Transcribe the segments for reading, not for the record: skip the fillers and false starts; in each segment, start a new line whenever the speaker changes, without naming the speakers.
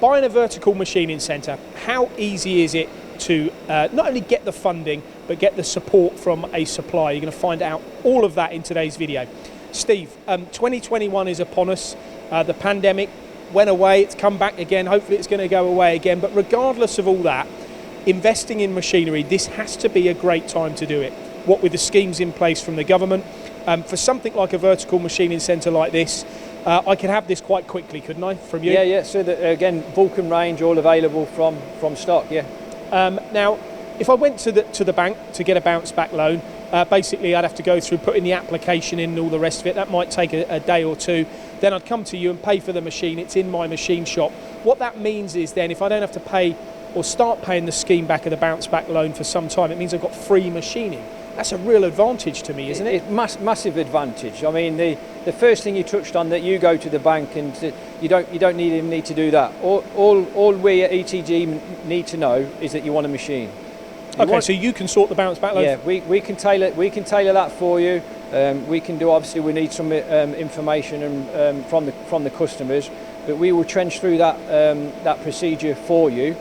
buying a vertical machining centre, how easy is it to not only get the funding, but get the support from a supplier? You're going to find out all of that in today's video. Steve, 2021 is upon us. The pandemic went away, it's come back again, hopefully it's going to go away again, but regardless of all that, investing in machinery, this has to be a great time to do it. What with the schemes in place from the government, for something like a vertical machining centre like this, I could have this quite quickly, couldn't I, from you?
Yeah, so again, Vulcan range, all available from stock, yeah.
Now, if I went to the bank to get a bounce back loan, basically I'd have to go through putting the application in and all the rest of it. That might take a day or two. Then I'd come to you and pay for the machine. It's in my machine shop. What that means is then if I don't have to pay or start paying the scheme back of the bounce back loan for some time, it means I've got free machining. That's a real advantage to me, isn't it?
It's massive advantage. I mean, the first thing you touched on, that you go to the bank and you don't even need to do that. All we at ETG need to know is that you want a machine.
So you can sort the bounce back loan?
Yeah, we can tailor that for you. We can do, obviously we need some information from the customers, but we will trench through that procedure for you,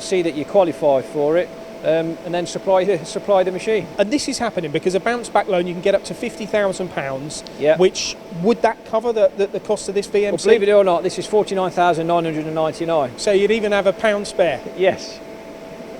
see that you qualify for it, and then supply the machine.
And this is happening because a bounce back loan you can get up to £50,000.
Yeah.
Which would that cover the cost of this VMC?
Well, believe it or not, this is 49,999.
So you'd even have a pound spare.
Yes.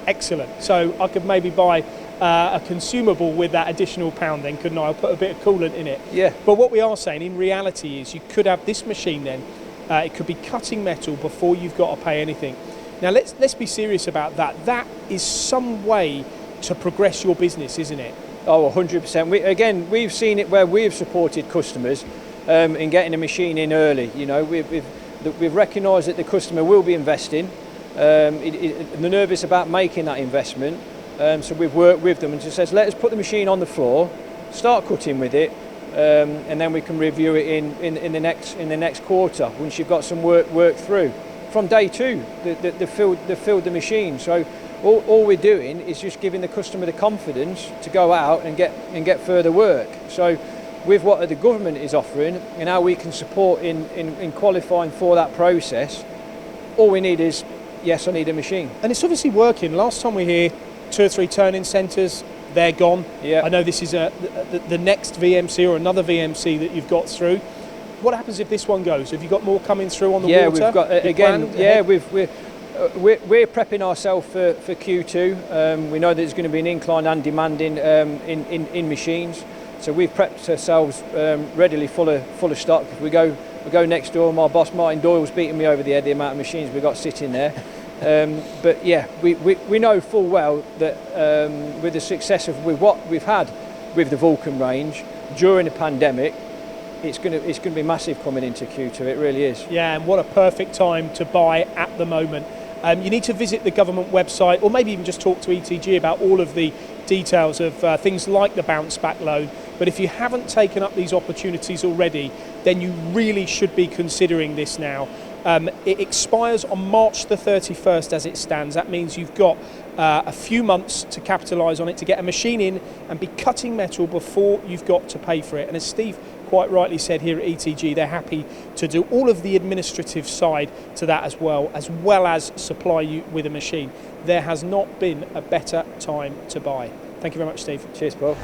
Excellent. So I could maybe buy a consumable with that additional pound then, couldn't I? I'll put a bit of coolant in it.
Yeah.
But what we are saying in reality is you could have this machine then, it could be cutting metal before you've got to pay anything. Now let's be serious about that. That is some way to progress your business, isn't it?
Oh, 100%. We've seen it where we've supported customers in getting a machine in early. You know, we've recognised that the customer will be investing. They're nervous about making that investment, so we've worked with them and just says, let us put the machine on the floor, start cutting with it, and then we can review it in the next quarter once you've got some work through. From day two, they filled the machine. So all we're doing is just giving the customer the confidence to go out and get further work. So with what the government is offering and how we can support in qualifying for that process, all we need is, yes, I need a machine.
And it's obviously working. Last time we were here, 2 or 3 turning centres, they're gone.
Yeah.
I know this is the next VMC or another VMC that you've got through. What happens if this one goes? Have you got more coming through on the water?
Yeah, we've got again. Yeah, we're prepping ourselves for Q2. We know that there's going to be an incline and demand in machines, so we've prepped ourselves readily full of stock. If we go next door, my boss Martin Doyle's beating me over the head the amount of machines we've got sitting there. But yeah, we know full well that with the success with what we've had with the Vulcan range during the pandemic, it's going to be massive coming into Q2. It really is.
Yeah, and what a perfect time to buy at the moment. You need to visit the government website, or maybe even just talk to ETG about all of the details of things like the bounce back loan. But if you haven't taken up these opportunities already, then you really should be considering this now. It expires on March the 31st as it stands. That means you've got a few months to capitalise on it, to get a machine in and be cutting metal before you've got to pay for it. And as Steve quite rightly said here at ETG, they're happy to do all of the administrative side to that as well as supply you with a machine. There has not been a better time to buy. Thank you very much, Steve.
Cheers, Paul.